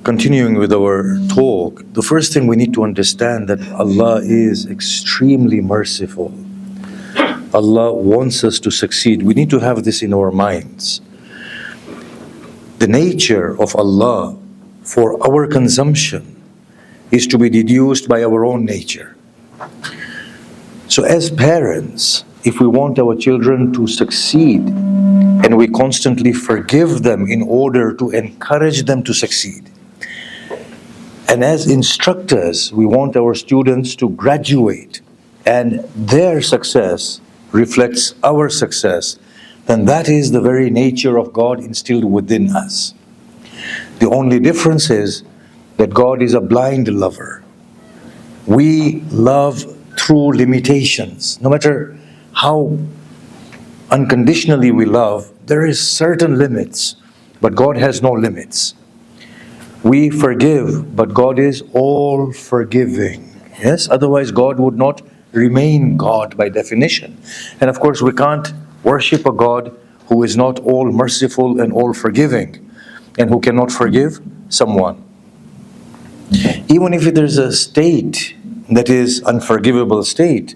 Continuing with our talk, the first thing we need to understand that Allah is extremely merciful. Allah wants us to succeed. We need to have this in our minds. The nature of Allah for our consumption is to be deduced by our own nature. So as parents, if we want our children to succeed, and we constantly forgive them in order to encourage them to succeed, and as instructors, we want our students to graduate and their success reflects our success, then that is the very nature of God instilled within us. The only difference is that God is a blind lover. We love through limitations. No matter how unconditionally we love, there is certain limits, but God has no limits. We forgive, but God is all forgiving. Yes, otherwise God would not remain God by definition. And of course we can't worship a God who is not all merciful and all forgiving, and who cannot forgive someone. Even if there's a state that is unforgivable state,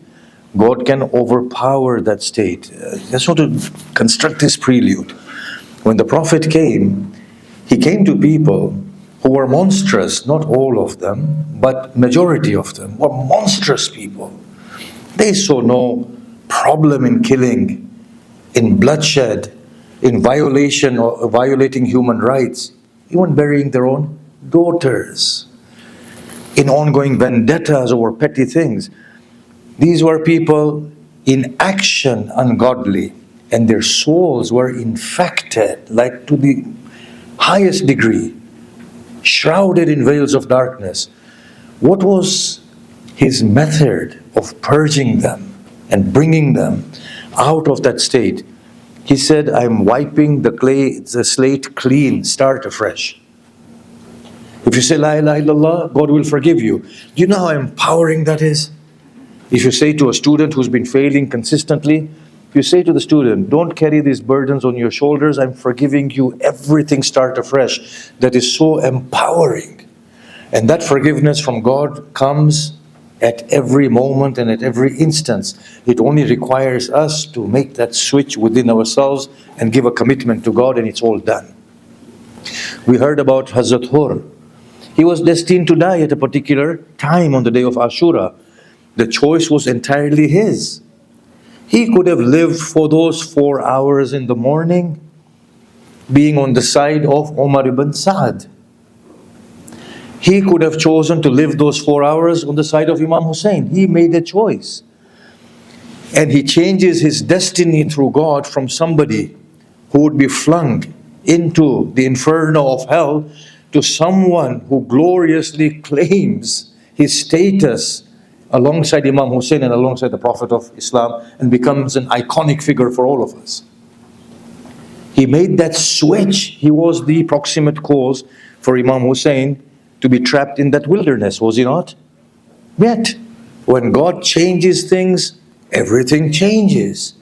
God can overpower that state. Just want to construct this prelude. When the Prophet came, he came to people who were monstrous, not all of them, but majority of them were monstrous people. They saw no problem in killing, in bloodshed, in violation or violating human rights, even burying their own daughters, in ongoing vendettas over petty things. These were people in action ungodly, and their souls were infected, like to the highest degree, shrouded in veils of darkness. What was his method of purging them and bringing them out of that state? He said, I'm wiping the slate clean, start afresh. If you say La ilaha illallah, God will forgive you. Do you know how empowering that is? If you say to a student who's been failing consistently, if you say to the student, don't carry these burdens on your shoulders, I'm forgiving you, everything start afresh. That is so empowering. And that forgiveness from God comes at every moment and at every instance. It only requires us to make that switch within ourselves and give a commitment to God, and it's all done. We heard about Hazrat Hur. He was destined to die at a particular time on the day of Ashura. The choice was entirely his. He could have lived for those 4 hours in the morning, being on the side of Umar ibn Sa'd. He could have chosen to live those 4 hours on the side of Imam Hussein. He made a choice. And he changes his destiny through God from somebody who would be flung into the inferno of hell to someone who gloriously claims his status alongside Imam Hussein and alongside the Prophet of Islam, and becomes an iconic figure for all of us. He made that switch. He was the proximate cause for Imam Hussein to be trapped in that wilderness, was he not? Yet, when God changes things, everything changes.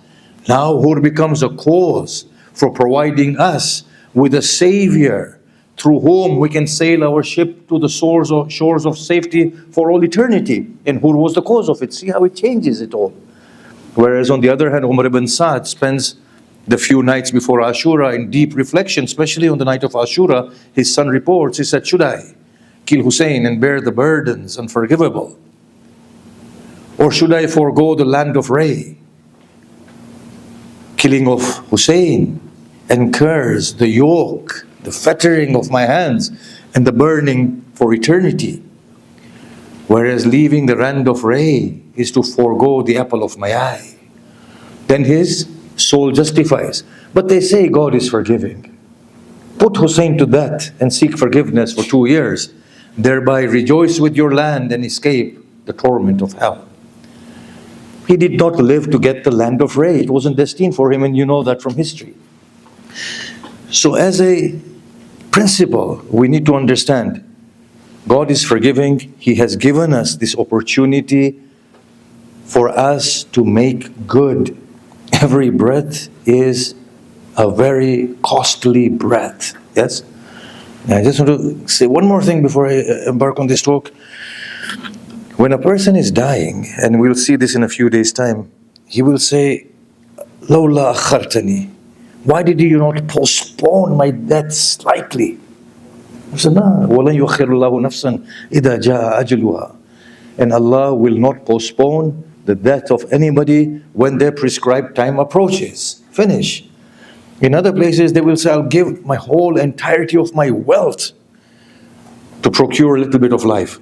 Now Hur becomes a cause for providing us with a savior through whom we can sail our ship to the shores of safety for all eternity. And Hur was the cause of it. See how it changes it all. Whereas on the other hand, Umar ibn Sa'd spends the few nights before Ashura in deep reflection, especially on the night of Ashura. His son reports, he said, should I kill Hussein and bear the burdens unforgivable? Or should I forego the land of Ray, killing of Hussein, and curse the yoke, the fettering of my hands, and the burning for eternity? Whereas leaving the land of Ray is to forego the apple of my eye. Then his soul justifies. But they say God is forgiving. Put Hussein to death and seek forgiveness for 2 years. Thereby rejoice with your land and escape the torment of hell. He did not live to get the land of Ray. It wasn't destined for him, and you know that from history. So as a principle, we need to understand God is forgiving. He has given us this opportunity for us to make good. Every breath is a very costly breath. Yes? I just want to say one more thing before I embark on this talk. When a person is dying, and we'll see this in a few days' time, he will say, Lawla akhartani. Why did you not postpone my death slightly? I said, no. وَلَنْ يُؤَخِّرُ اللَّهُ نَفْسًا إِذَا جَاءَ أَجَلُهَا. And Allah will not postpone the death of anybody when their prescribed time approaches. Finish. In other places, they will say, I'll give my whole entirety of my wealth to procure a little bit of life.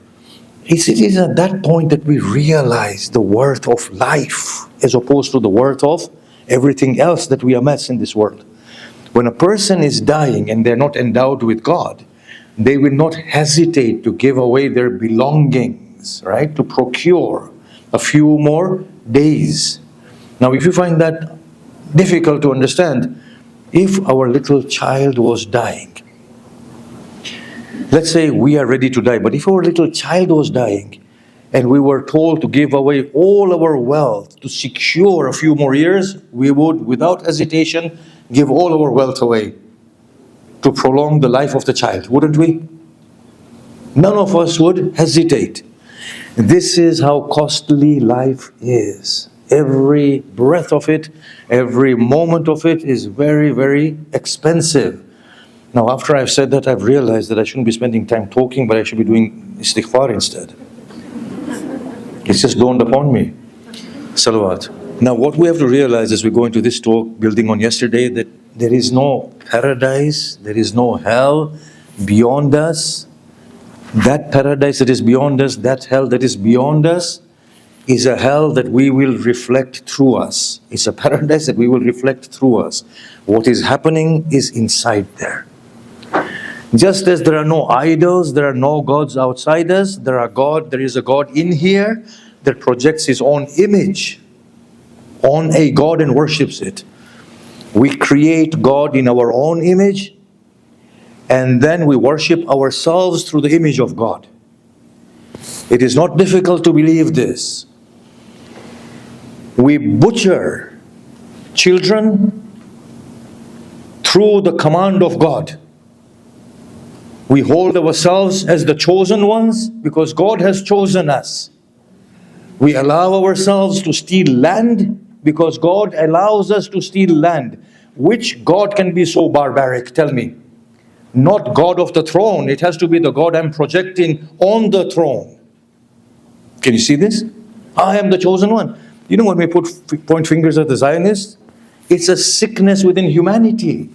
It is at that point that we realize the worth of life as opposed to the worth of everything else that we amass in this world. When a person is dying and they're not endowed with God, they will not hesitate to give away their belongings, right, to procure a few more days. Now, if you find that difficult to understand, if our little child was dying, let's say we are ready to die, but if our little child was dying and we were told to give away all our wealth to secure a few more years, we would, without hesitation, give all our wealth away to prolong the life of the child, wouldn't we? None of us would hesitate. This is how costly life is. Every breath of it, every moment of it is very, very expensive. Now, after I've said that, I've realized that I shouldn't be spending time talking, but I should be doing istighfar instead. It's just dawned upon me. Salawat. Now, what we have to realize as we go into this talk, building on yesterday, that there is no paradise, there is no hell beyond us. That paradise that is beyond us, that hell that is beyond us, is a hell that we will reflect through us. It's a paradise that we will reflect through us. What is happening is inside there. Just as there are no idols, there are no gods outside us, there is a God in here that projects his own image on a God and worships it. We create God in our own image, and then we worship ourselves through the image of God. It is not difficult to believe this. We butcher children through the command of God. We hold ourselves as the chosen ones because God has chosen us. We allow ourselves to steal land because God allows us to steal land. Which God can be so barbaric? Tell me. Not God of the throne. It has to be the God I'm projecting on the throne. Can you see this? I am the chosen one. You know when we point fingers at the Zionists? It's a sickness within humanity.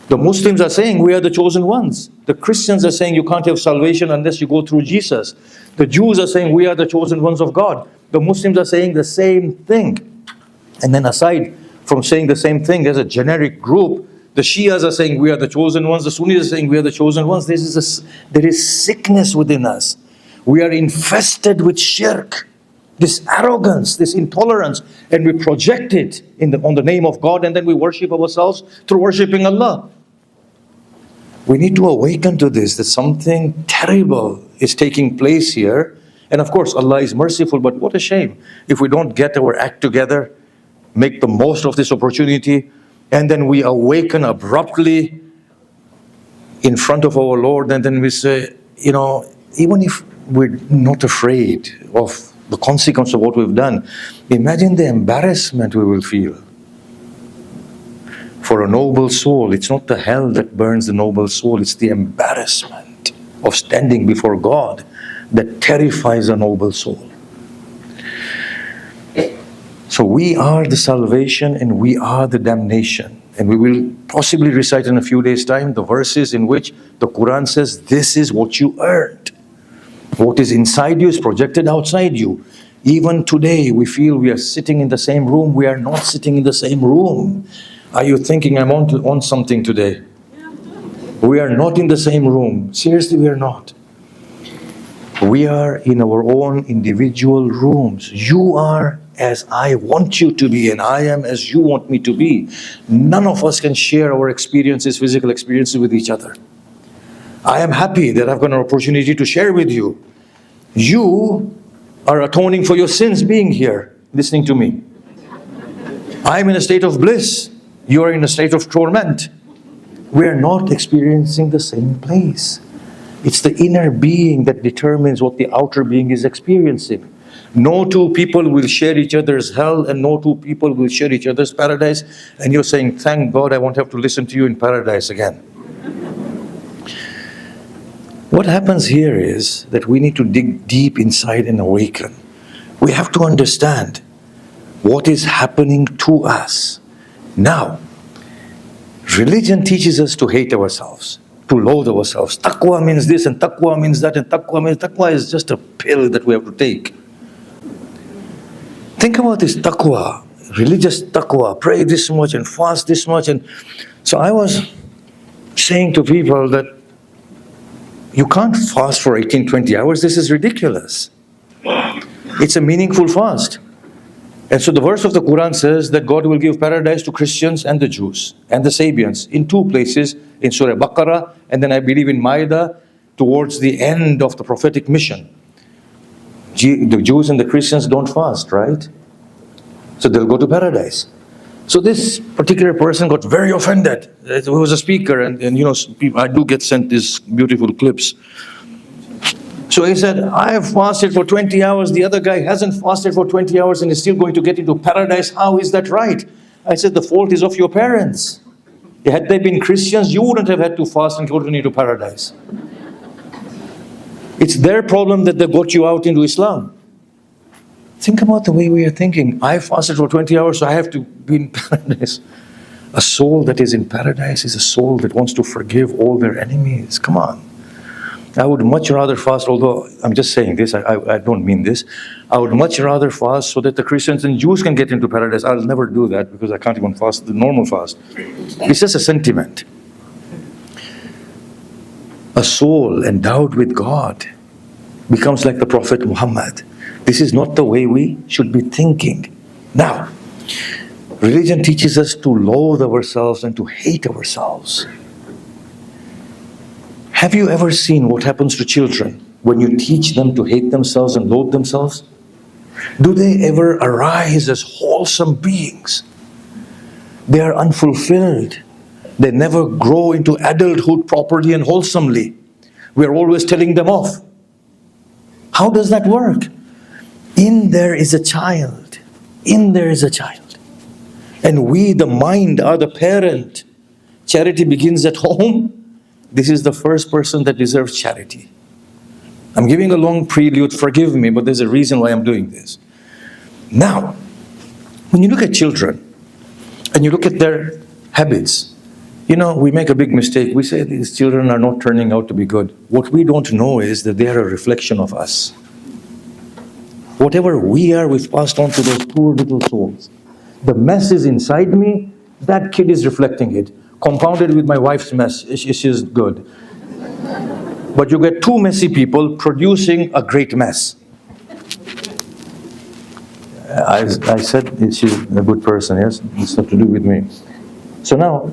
The Muslims are saying we are the chosen ones. The Christians are saying you can't have salvation unless you go through Jesus. The Jews are saying we are the chosen ones of God. The Muslims are saying the same thing. And then aside from saying the same thing as a generic group, the Shias are saying we are the chosen ones. The Sunnis are saying we are the chosen ones. There is sickness within us. We are infested with shirk, this arrogance, this intolerance, and we project it on the name of God, and then we worship ourselves through worshiping Allah. We need to awaken to this, that something terrible is taking place here. And of course, Allah is merciful, but what a shame if we don't get our act together, make the most of this opportunity, and then we awaken abruptly in front of our Lord, and then we say, even if we're not afraid of the consequence of what we've done, imagine the embarrassment we will feel. For a noble soul, it's not the hell that burns the noble soul, it's the embarrassment of standing before God that terrifies a noble soul. So we are the salvation and we are the damnation. And we will possibly recite in a few days' time the verses in which the Quran says, this is what you earned. What is inside you is projected outside you. Even today, we feel we are sitting in the same room. We are not sitting in the same room. Are you thinking I'm on something today? We are not in the same room. Seriously, we are not. We are in our own individual rooms. You are as I want you to be, and I am as you want me to be. None of us can share our experiences, physical experiences with each other. I am happy that I've got an opportunity to share with you. You are atoning for your sins being here, listening to me. I'm in a state of bliss. You are in a state of torment. We are not experiencing the same place. It's the inner being that determines what the outer being is experiencing. No two people will share each other's hell, and no two people will share each other's paradise. And you're saying, thank God I won't have to listen to you in paradise again. What happens here is that we need to dig deep inside and awaken. We have to understand what is happening to us. Now, religion teaches us to hate ourselves, to loathe ourselves. Taqwa means this and taqwa means that and taqwa is just a pill that we have to take. Think about this taqwa, religious taqwa, pray this much and fast this much. And so I was saying to people that you can't fast for 18, 20 hours. This is ridiculous. It's a meaningful fast. And so the verse of the Quran says that God will give paradise to Christians and the Jews and the Sabians in two places, in Surah Baqarah, and then I believe in Ma'idah, towards the end of the prophetic mission. The Jews and the Christians don't fast, right? So they'll go to paradise. So this particular person got very offended. He was a speaker, and you know, I do get sent these beautiful clips. So he said, I have fasted for 20 hours, the other guy hasn't fasted for 20 hours and is still going to get into paradise. How is that right? I said, the fault is of your parents. Had they been Christians, you wouldn't have had to fast and go into paradise. It's their problem that they got you out into Islam. Think about the way we are thinking. I fasted for 20 hours, so I have to be in paradise. A soul that is in paradise is a soul that wants to forgive all their enemies. Come on. I would much rather fast, although I'm just saying this, I don't mean this. I would much rather fast so that the Christians and Jews can get into paradise. I'll never do that because I can't even fast the normal fast. It's just a sentiment. A soul endowed with God becomes like the Prophet Muhammad. This is not the way we should be thinking. Now, religion teaches us to loathe ourselves and to hate ourselves. Have you ever seen what happens to children when you teach them to hate themselves and loathe themselves? Do they ever arise as wholesome beings? They are unfulfilled. They never grow into adulthood properly and wholesomely. We are always telling them off. How does that work? In there is a child. In there is a child. And we, the mind, are the parent. Charity begins at home. This is the first person that deserves charity. I'm giving a long prelude, forgive me, but there's a reason why I'm doing this. Now, when you look at children, and you look at their habits, you know, we make a big mistake. We say these children are not turning out to be good. What we don't know is that they are a reflection of us. Whatever we are, we've passed on to those poor little souls. The mess is inside me, that kid is reflecting it. Compounded with my wife's mess, she's good. But you get two messy people producing a great mess. I said she's a good person, yes? It's not to do with me. So now,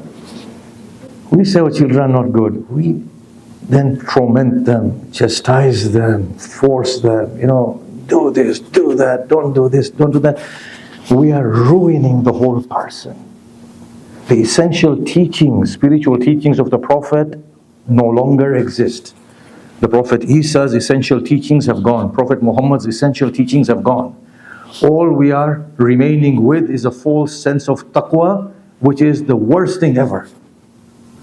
we say our children are not good. We then torment them, chastise them, force them, you know, do this, do that, don't do this, don't do that. We are ruining the whole person. The essential teachings, spiritual teachings of the Prophet no longer exist. The Prophet Isa's essential teachings have gone. Prophet Muhammad's essential teachings have gone. All we are remaining with is a false sense of taqwa, which is the worst thing ever.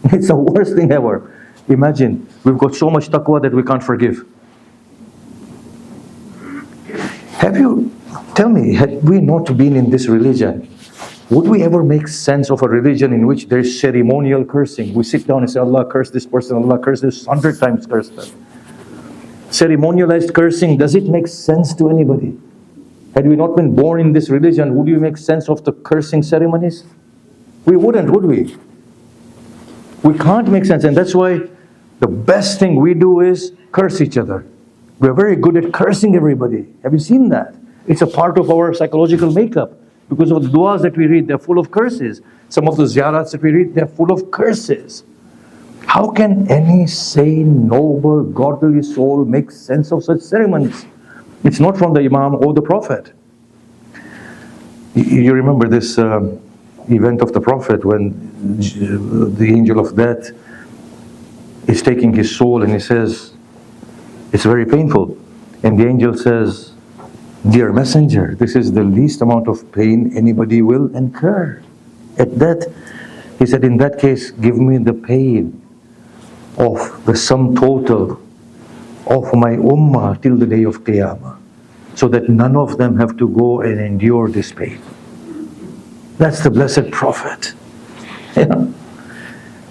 It's the worst thing ever. Imagine, we've got so much taqwa that we can't forgive. Tell me, had we not been in this religion, would we ever make sense of a religion in which there is ceremonial cursing? We sit down and say, Allah curse this person, Allah curse this, 100 times curse them. Ceremonialized cursing, does it make sense to anybody? Had we not been born in this religion, would you make sense of the cursing ceremonies? We wouldn't, would we? We can't make sense, and that's why the best thing we do is curse each other. We're very good at cursing everybody. Have you seen that? It's a part of our psychological makeup. Because of the du'as that we read, they're full of curses. Some of the ziyarats that we read, they're full of curses. How can any sane, noble, godly soul make sense of such ceremonies? It's not from the Imam or the Prophet. You remember this event of the Prophet when the angel of death is taking his soul and he says, it's very painful. And the angel says, dear messenger, this is the least amount of pain anybody will incur. At that, he said, in that case, give me the pain of the sum total of my ummah till the day of Qiyamah, so that none of them have to go and endure this pain. That's the blessed Prophet. Yeah.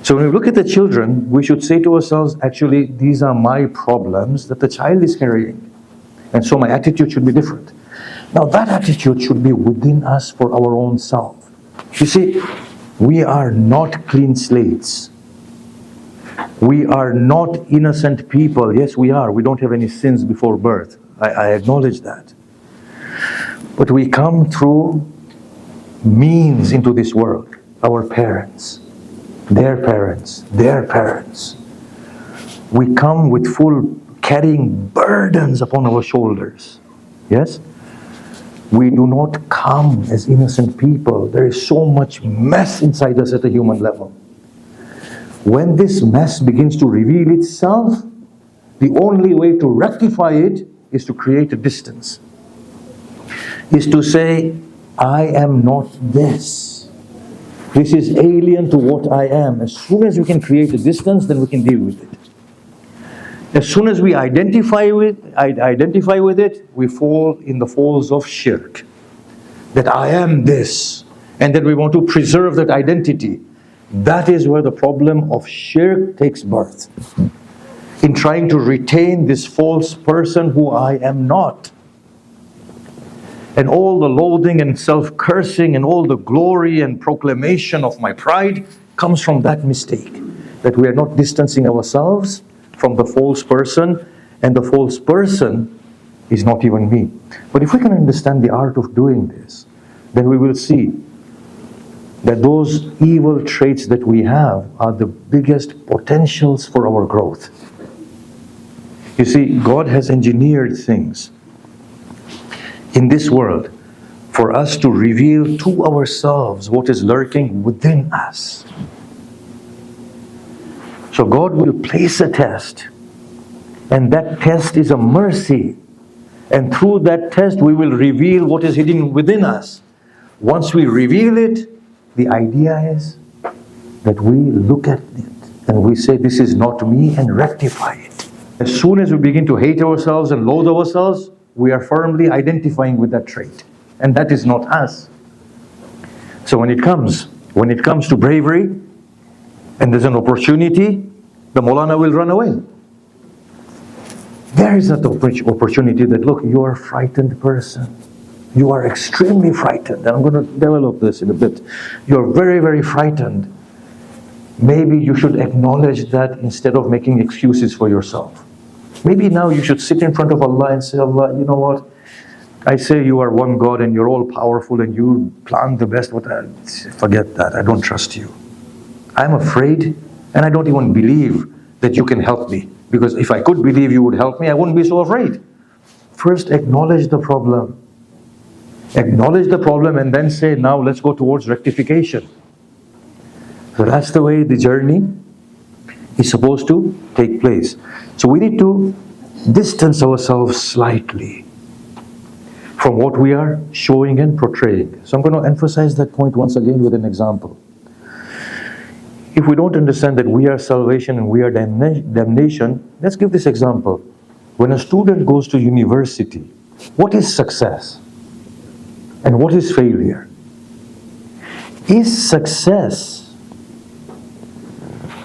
So when we look at the children, we should say to ourselves, actually, these are my problems that the child is carrying. And so my attitude should be different. Now that attitude should be within us for our own self. You see, we are not clean slates. We are not innocent people. Yes, we are. We don't have any sins before birth. I acknowledge that. But we come through means into this world. Our parents, their parents, their parents. We come with full carrying burdens upon our shoulders. Yes? We do not come as innocent people. There is so much mess inside us at a human level. When this mess begins to reveal itself, the only way to rectify it is to create a distance. Is to say, I am not this. This is alien to what I am. As soon as we can create a distance, then we can deal with it. As soon as we identify with it, we fall in the falls of shirk. That I am this, and that we want to preserve that identity. That is where the problem of shirk takes birth. In trying to retain this false person who I am not. And all the loathing and self-cursing and all the glory and proclamation of my pride comes from that mistake. That we are not distancing ourselves from the false person, and the false person is not even me. But if we can understand the art of doing this, then we will see that those evil traits that we have are the biggest potentials for our growth. You see, God has engineered things in this world for us to reveal to ourselves what is lurking within us. So God will place a test, and that test is a mercy. And through that test we will reveal what is hidden within us. Once we reveal it, the idea is that we look at it and we say, this is not me, and rectify it. As soon as we begin to hate ourselves and loathe ourselves, we are firmly identifying with that trait. And that is not us. So when it comes to bravery, and there's an opportunity, the Maulana will run away. There is that opportunity that, look, you are a frightened person. You are extremely frightened. And I'm going to develop this in a bit. You're very, very frightened. Maybe you should acknowledge that instead of making excuses for yourself. Maybe now you should sit in front of Allah and say, Allah, you know what? I say you are one God and you're all powerful and you plan the best, but forget that. I don't trust you. I'm afraid, and I don't even believe that you can help me. Because if I could believe you would help me, I wouldn't be so afraid. First, acknowledge the problem. Acknowledge the problem and then say, now let's go towards rectification. So that's the way the journey is supposed to take place. So we need to distance ourselves slightly from what we are showing and portraying. So I'm going to emphasize that point once again with an example. If we don't understand that we are salvation and we are damnation, let's give this example. When a student goes to university, what is success? And what is failure? Is success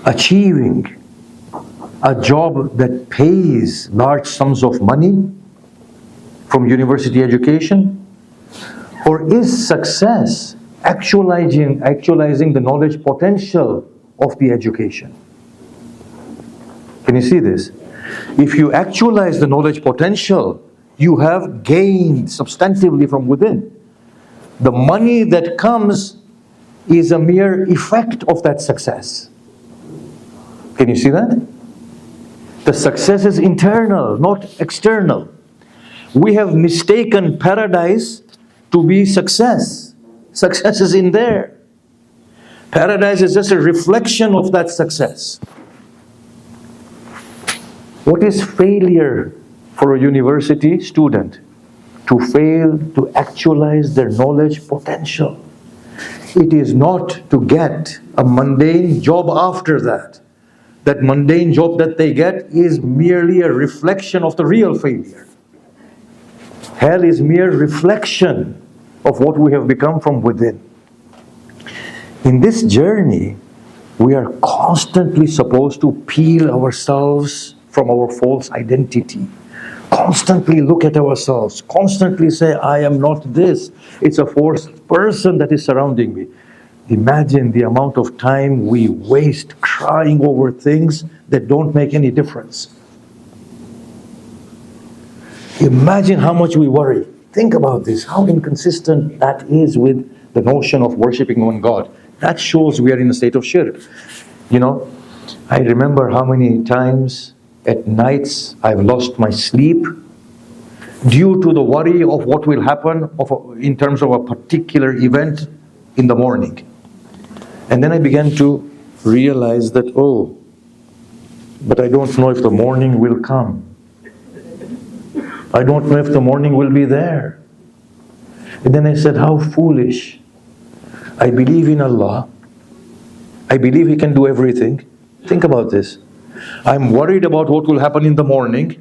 achieving a job that pays large sums of money from university education? Or is success actualizing the knowledge potential of the education? Can you see this? If you actualize the knowledge potential, you have gained substantively from within. The money that comes is a mere effect of that success. Can you see that? The success is internal, not external. We have mistaken paradise to be success. Success is in there. Paradise is just a reflection of that success. What is failure for a university student? To fail to actualize their knowledge potential. It is not to get a mundane job after that. That mundane job that they get is merely a reflection of the real failure. Hell is mere reflection of what we have become from within. In this journey, we are constantly supposed to peel ourselves from our false identity. Constantly look at ourselves. Constantly say, I am not this. It's a false person that is surrounding me. Imagine the amount of time we waste crying over things that don't make any difference. Imagine how much we worry. Think about this, how inconsistent that is with the notion of worshipping one God. That shows we are in a state of shirk. You know, I remember how many times at nights I've lost my sleep due to the worry of what will happen in terms of a particular event in the morning. And then I began to realize that, oh, but I don't know if the morning will come. I don't know if the morning will be there. And then I said, how foolish. I believe in Allah. I believe He can do everything. Think about this. I'm worried about what will happen in the morning,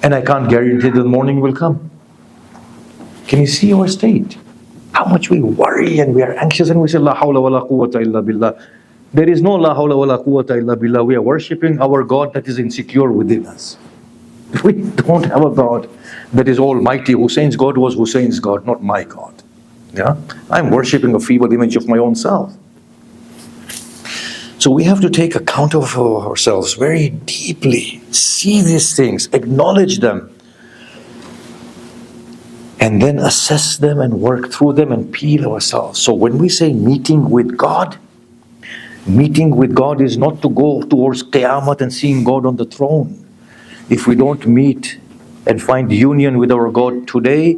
and I can't guarantee the morning will come. Can you see our state? How much we worry and we are anxious and we say, La hawla wa la quwwata illa billah. There is no La hawla wa la quwwata illa billah. We are worshipping our God that is insecure within us. We don't have a God that is almighty. Hussein's God was Hussein's God, not my God. Yeah? I'm worshipping a feeble image of my own self. So we have to take account of ourselves very deeply, see these things, acknowledge them, and then assess them and work through them and peel ourselves. So when we say meeting with God is not to go towards Qiyamah and seeing God on the throne. If we don't meet and find union with our God today,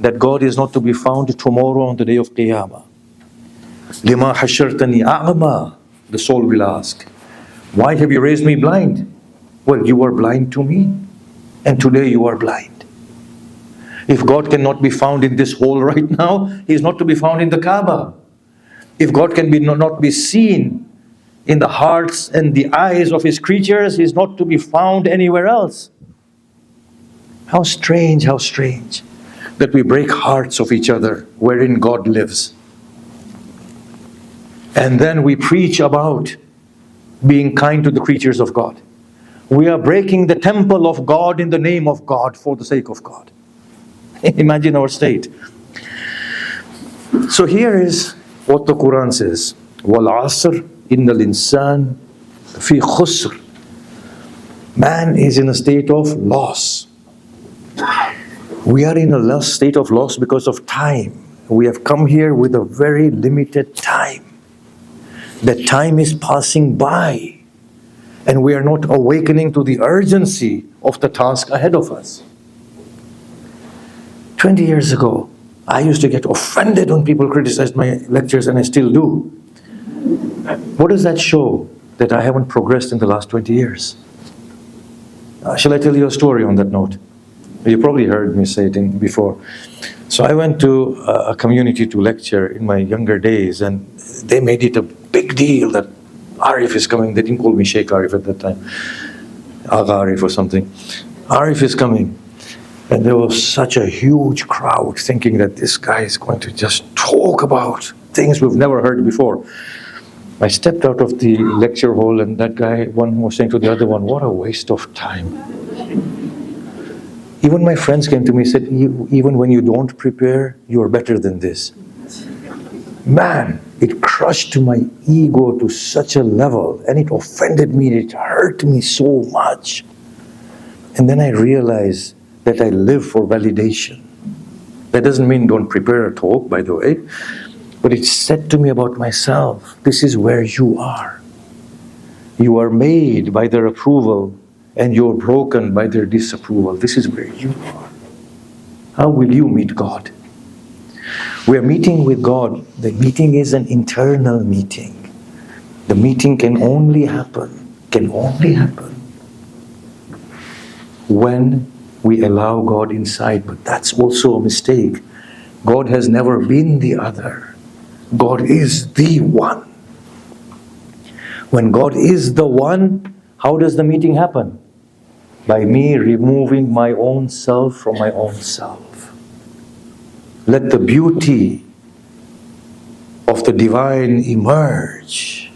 that God is not to be found tomorrow on the day of Qiyamah. Lima hashartani a'ma, the soul will ask. Why have you raised me blind? Well, you were blind to me, and today you are blind. If God cannot be found in this hole right now, He is not to be found in the Kaaba. If God can not be seen in the hearts and the eyes of His creatures, He is not to be found anywhere else. How strange that we break hearts of each other wherein God lives. And then we preach about being kind to the creatures of God. We are breaking the temple of God in the name of God for the sake of God. Imagine our state. So here is what the Quran says. Wal asr innal insan fi khusr. Man is in a state of loss. We are in a state of loss because of time. We have come here with a very limited time. That time is passing by, and we are not awakening to the urgency of the task ahead of us. 20 years ago, I used to get offended when people criticized my lectures, and I still do. What does that show? That I haven't progressed in the last 20 years. Shall I tell you a story on that note? You probably heard me say it before. So I went to a community to lecture in my younger days, and they made it a big deal that Arif is coming. They didn't call me Shaykh Arif at that time. Agha Arif or something. Arif is coming. And there was such a huge crowd thinking that this guy is going to just talk about things we've never heard before. I stepped out of the lecture hall, and that guy, one was saying to the other one, what a waste of time. Even my friends came to me and said, even when you don't prepare, you're better than this. Man, it crushed my ego to such a level, and it offended me, it hurt me so much. And then I realized that I live for validation. That doesn't mean don't prepare a talk, by the way, but it said to me about myself, this is where you are. You are made by their approval, and you're broken by their disapproval. This is where you are. How will you meet God? We are meeting with God. The meeting is an internal meeting. The meeting can only happen when we allow God inside. But that's also a mistake. God has never been the other. God is the one. When God is the one, how does the meeting happen? By me removing my own self from my own self. Let the beauty of the divine emerge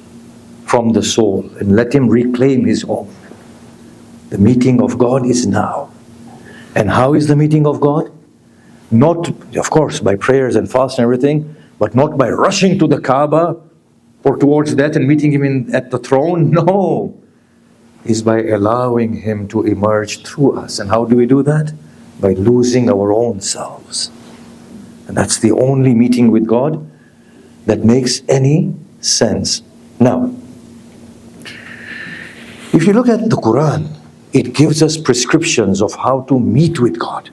from the soul and let him reclaim his own. The meeting of God is now. And how is the meeting of God? Not, of course, by prayers and fast and everything, but not by rushing to the Kaaba or towards that and meeting him at the throne. No. Is by allowing him to emerge through us. And how do we do that? By losing our own selves. And that's the only meeting with God that makes any sense. Now, if you look at the Quran, it gives us prescriptions of how to meet with God.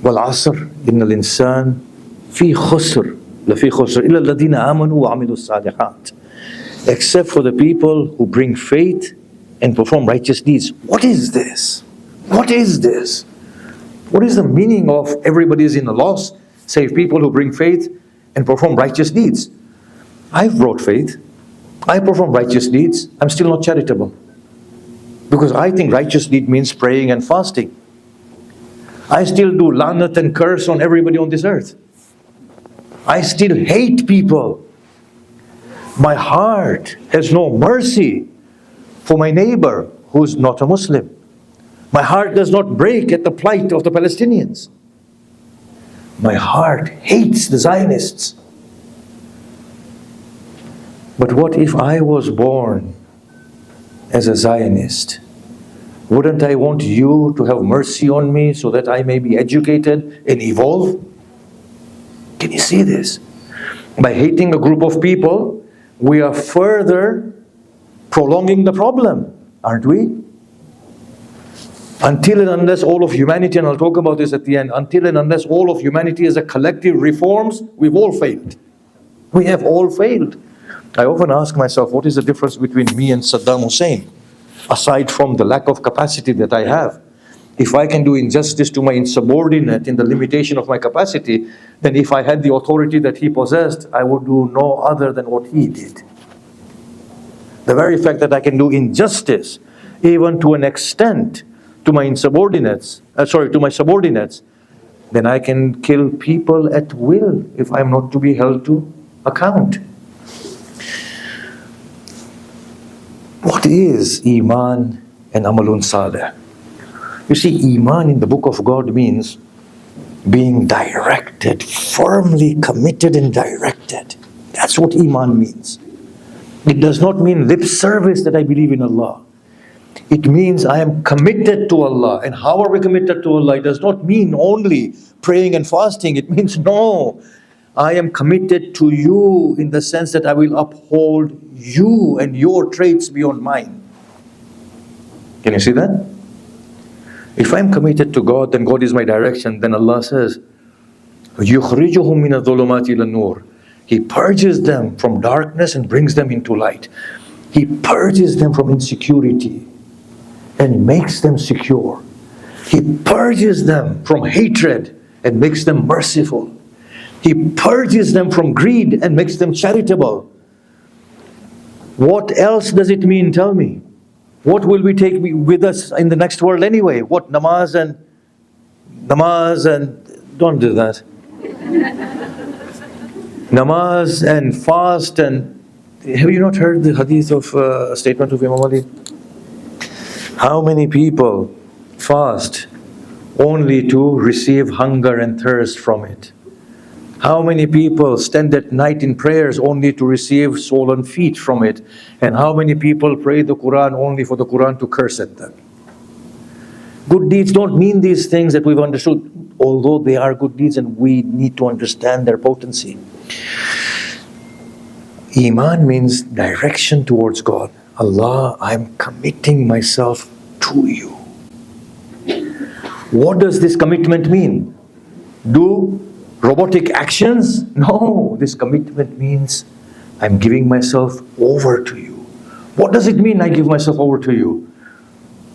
وَالْعَصْرِ إِنَّ الْإِنسَانَ فِي خُسْرٍ لَفِي خُسْرٍ إِلَّا الَّذِينَ آمَنُوا وَعَمِلُوا الصَّالِحَاتِ. Except for the people who bring faith and perform righteous deeds. What is this? What is this? What is the meaning of everybody is in a loss, save people who bring faith and perform righteous deeds? I've brought faith. I perform righteous deeds. I'm still not charitable. Because I think righteous deed means praying and fasting. I still do lanat and curse on everybody on this earth. I still hate people. My heart has no mercy for my neighbor who's not a Muslim. My heart does not break at the plight of the Palestinians. My heart hates the Zionists. But what if I was born as a Zionist? Wouldn't I want you to have mercy on me so that I may be educated and evolve? Can you see this? By hating a group of people, we are further prolonging the problem, aren't we? Until and unless all of humanity, and I'll talk about this at the end, until and unless all of humanity as a collective reforms, we've all failed. We have all failed. I often ask myself, what is the difference between me and Saddam Hussein? Aside from the lack of capacity that I have. If I can do injustice to my insubordinate in the limitation of my capacity, then if I had the authority that he possessed, I would do no other than what he did. The very fact that I can do injustice, even to an extent, to my subordinates, then I can kill people at will if I'm not to be held to account. What is Iman and Amalun Saleh? You see, Iman in the book of God means being directed, firmly committed and directed. That's what Iman means. It does not mean lip service that I believe in Allah. It means I am committed to Allah. And how are we committed to Allah? It does not mean only praying and fasting. It means no, I am committed to you in the sense that I will uphold you and your traits beyond mine. Can you see that? If I'm committed to God, then God is my direction. Then Allah says, يُخْرِجُهُم مِّنَ الظُّلُمَاتِ إِلَى النُّورِ. He purges them from darkness and brings them into light. He purges them from insecurity and makes them secure. He purges them from hatred and makes them merciful. He purges them from greed and makes them charitable. What else does it mean? Tell me. What will we take with us in the next world anyway? What namaz and don't do that. Namaz and fast and have you not heard the hadith of statement of Imam Ali? How many people fast only to receive hunger and thirst from it? How many people stand at night in prayers only to receive swollen feet from it? And how many people pray the Quran only for the Quran to curse at them? Good deeds don't mean these things that we've understood, although they are good deeds and we need to understand their potency. Iman means direction towards God. Allah, I'm committing myself to you. What does this commitment mean? Do robotic actions. No, this commitment means I'm giving myself over to you. What does it mean I give myself over to you?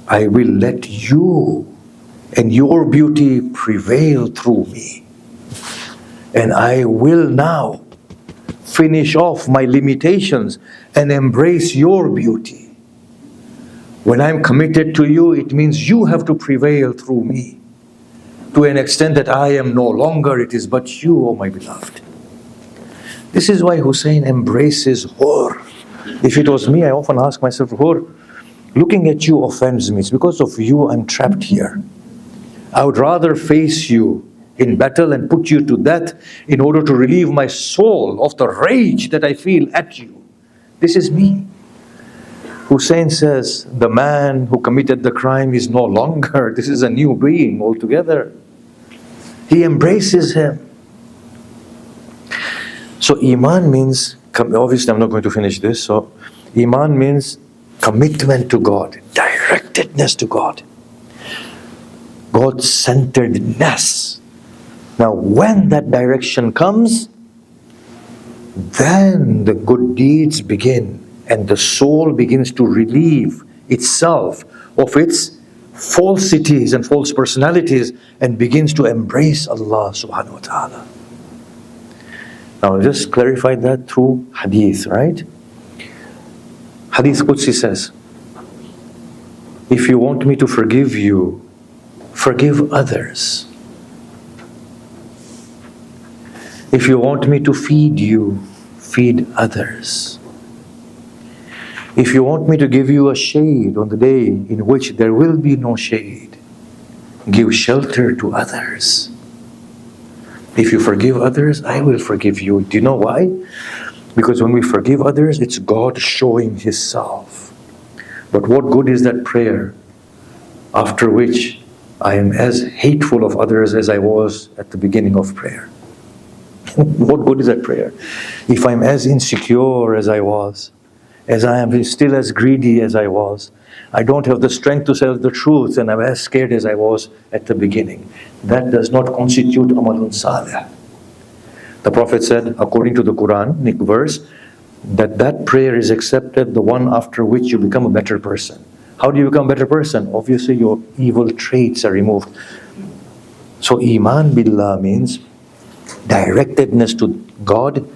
I will let you and your beauty prevail through me. And I will now finish off my limitations and embrace your beauty. When I'm committed to you, it means you have to prevail through me, to an extent that I am no longer, it is but you, O my beloved. This is why Hussein embraces Hur. If it was me, I often ask myself, Hur, looking at you offends me. It's because of you I'm trapped here. I would rather face you in battle and put you to death in order to relieve my soul of the rage that I feel at you. This is me. Hussein says, the man who committed the crime is no longer. This is a new being altogether. He embraces him. So Iman means, obviously I'm not going to finish this, so Iman means commitment to God, directedness to God, God-centeredness. Now when that direction comes, then the good deeds begin and the soul begins to relieve itself of its falsities and false personalities and begins to embrace Allah subhanahu wa ta'ala. Now just clarify that through hadith, right? Hadith Qudsi says, if you want me to forgive you, forgive others. If you want me to feed you, feed others. If you want me to give you a shade on the day in which there will be no shade, give shelter to others. If you forgive others, I will forgive you. Do you know why? Because when we forgive others, it's God showing His self. But what good is that prayer after which I am as hateful of others as I was at the beginning of prayer? What good is that prayer? If I'm as insecure as I was, as I am still as greedy as I was, I don't have the strength to tell the truth, and I'm as scared as I was at the beginning. That does not constitute amalun salih. The Prophet said, according to the Quranic verse, that prayer is accepted, the one after which you become a better person. How do you become a better person? Obviously your evil traits are removed. So Iman billah means directedness to God,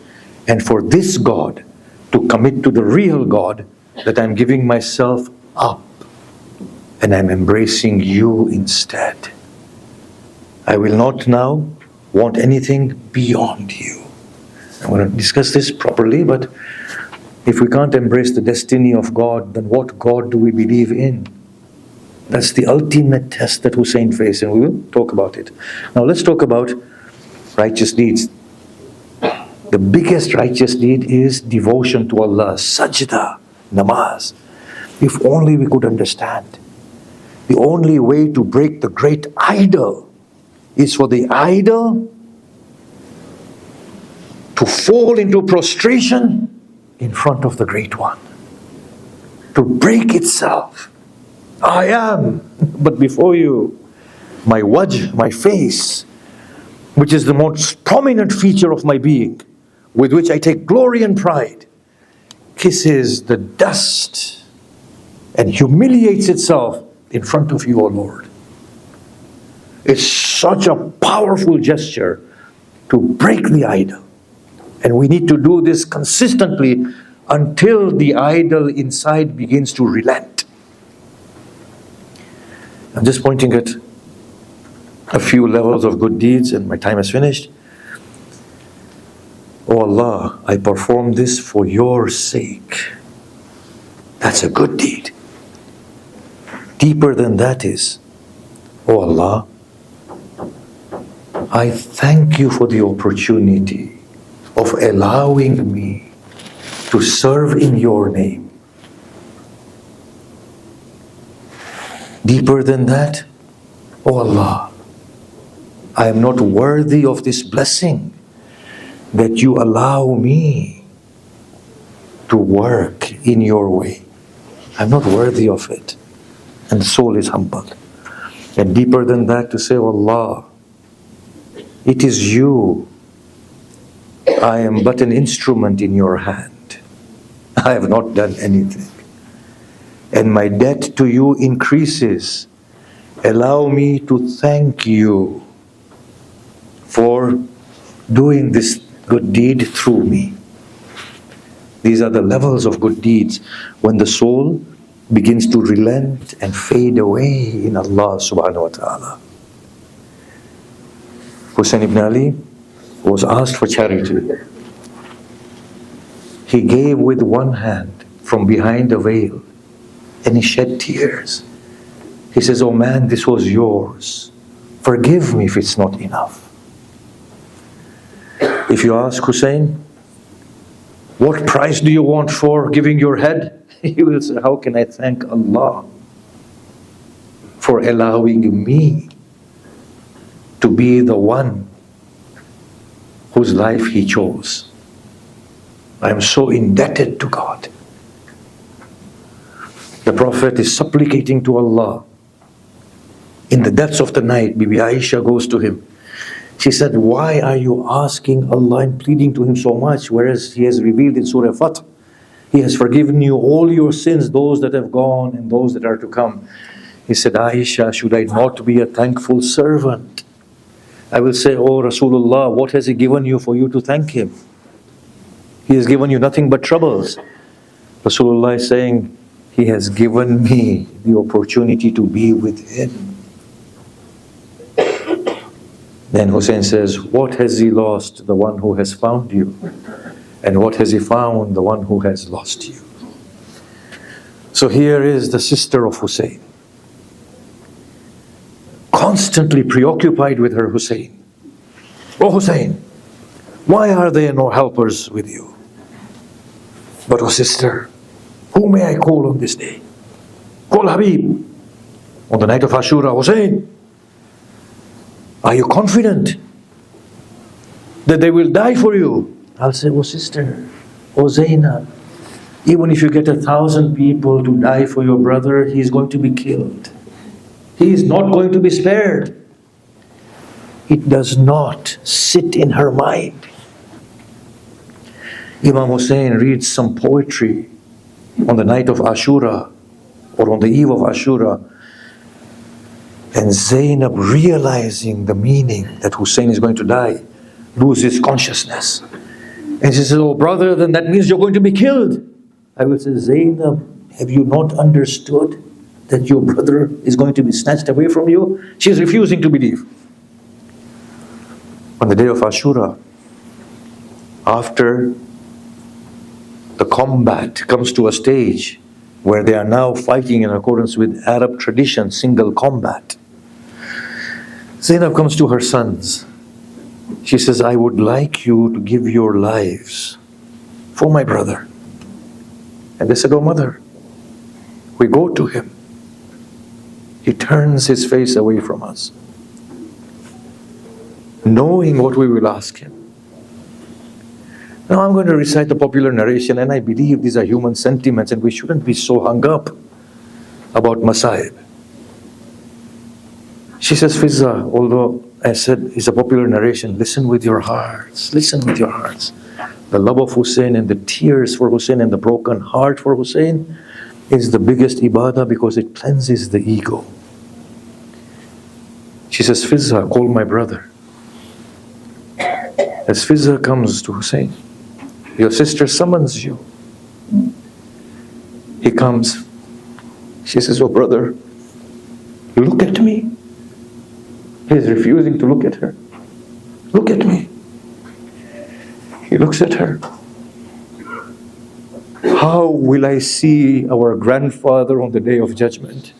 and for this God to commit to the real God, that I'm giving myself up and I'm embracing you instead. I will not now want anything beyond you. I'm going to discuss this properly, but if we can't embrace the destiny of God, then what God do we believe in? That's the ultimate test that Hussein faced, and we will talk about it. Now let's talk about righteous deeds. The biggest righteous deed is devotion to Allah, sajda, namaz. If only we could understand. The only way to break the great idol is for the idol to fall into prostration in front of the great one. To break itself. I am, but before you, my wajh, my face, which is the most prominent feature of my being, with which I take glory and pride, kisses the dust and humiliates itself in front of you, O Lord. It's such a powerful gesture to break the idol. And we need to do this consistently until the idol inside begins to relent. I'm just pointing at a few levels of good deeds, and my time is finished. Oh Allah, I perform this for your sake. That's a good deed. Deeper than that is, oh Allah, I thank you for the opportunity of allowing me to serve in your name. Deeper than that, oh Allah, I am not worthy of this blessing that you allow me to work in your way. I'm not worthy of it. And the soul is humbled. And deeper than that, to say, oh Allah, It is you. I am but an instrument in your hand. I have not done anything. And my debt to you increases. Allow me to thank you for doing this good deed through me. These are the levels of good deeds when the soul begins to relent and fade away in Allah subhanahu wa ta'ala. Hussein ibn Ali was asked for charity. He gave with one hand from behind a veil and he shed tears. He says, "Oh man, this was yours. Forgive me if it's not enough." If you ask Hussein, "What price do you want for giving your head?" He will say, "How can I thank Allah for allowing me to be the one whose life He chose? I am so indebted to God." The Prophet is supplicating to Allah. In the depths of the night, Bibi Aisha goes to him. She said, "Why are you asking Allah and pleading to Him so much, whereas He has revealed in Surah Fath, He has forgiven you all your sins, those that have gone and those that are to come." He said, "Aisha, should I not be a thankful servant? I will say, oh Rasulullah, what has He given you for you to thank Him? He has given you nothing but troubles." Rasulullah is saying, "He has given me the opportunity to be with Him." Then Hussein says, "What has he lost? The one who has found you. And what has he found? The one who has lost you." So here is the sister of Hussein, constantly preoccupied with her Hussein. "Oh Hussein, why are there no helpers with you?" "But oh sister, who may I call on this day?" "Call Habib." On the night of Ashura, "Hussein, are you confident that they will die for you?" I'll say, "Oh sister, oh Zaynab, even if you get 1,000 people to die for your brother, he is going to be killed. He is not going to be spared." It does not sit in her mind. Imam Hussein reads some poetry on the night of Ashura or on the eve of Ashura, and Zaynab, realizing the meaning that Hussein is going to die, loses consciousness. And she says, "Oh brother, then that means you're going to be killed." I will say, "Zaynab, have you not understood that your brother is going to be snatched away from you?" She is refusing to believe. On the day of Ashura, after the combat comes to a stage where they are now fighting in accordance with Arab tradition, single combat, Zaynab comes to her sons. She says, "I would like you to give your lives for my brother." And they said, "Oh mother." We go to him. He turns his face away from us, knowing what we will ask him. Now I'm going to recite the popular narration, and I believe these are human sentiments and we shouldn't be so hung up about Masaib. She says, "Fizza, although I said it's a popular narration, listen with your hearts, listen with your hearts. The love of Hussein and the tears for Hussein and the broken heart for Hussein is the biggest ibadah because it cleanses the ego." She says, "Fizza, call my brother." As Fizza comes to Hussein, "Your sister summons you." He comes. She says, "Oh brother, look at me." He is refusing to look at her. "Look at me." He looks at her. "How will I see our grandfather on the day of judgment?"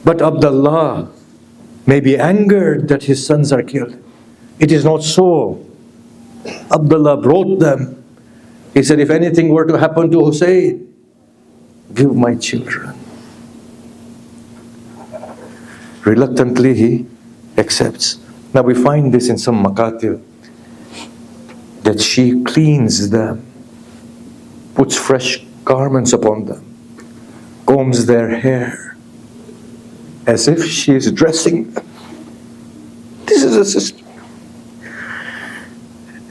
But Abdullah may be angered that his sons are killed. It is not so. Abdullah brought them. He said, "If anything were to happen to Hussein, give my children." Reluctantly he accepts. Now we find this in some makatib, that she cleans them, puts fresh garments upon them, combs their hair, as if she is dressing them. is a sister.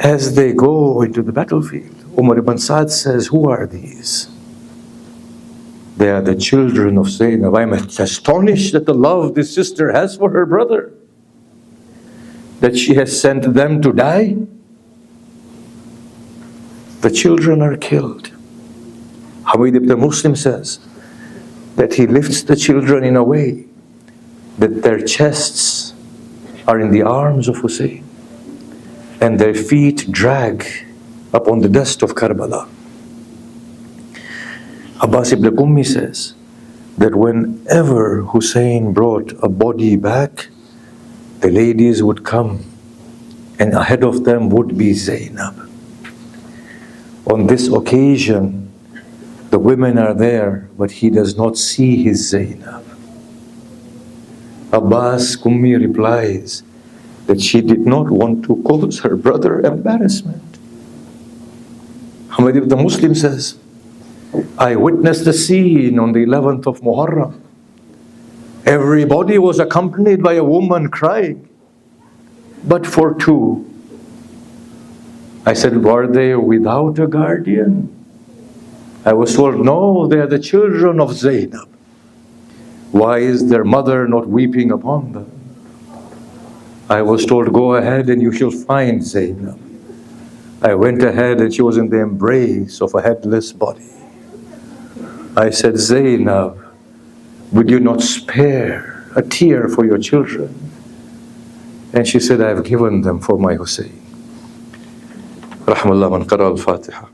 As they go into the battlefield, Umar ibn Sa'd says, who are these? They are the children of Zaynab. I'm astonished at the love this sister has for her brother, that she has sent them to die. The children are killed. Hamid ibn Muslim says that he lifts the children in a way that their chests are in the arms of Hussein and their feet drag upon the dust of Karbala. Abbas ibn Qummi says that whenever Hussein brought a body back, the ladies would come and ahead of them would be Zaynab. On this occasion, the women are there, but he does not see his Zaynab. Abbas Qummi replies that she did not want to cause her brother embarrassment. Hamid ibn Muslim says, I witnessed the scene on the 11th of Muharram. Everybody was accompanied by a woman crying, but for two. I said, were they without a guardian? I was told, no, they are the children of Zaynab. Why is their mother not weeping upon them? I was told, go ahead and you shall find Zaynab. I went ahead and she was in the embrace of a headless body. I said, Zaynab, would you not spare a tear for your children? And she said, I have given them for my Hussein. Rahmallah man qara al-Fatiha.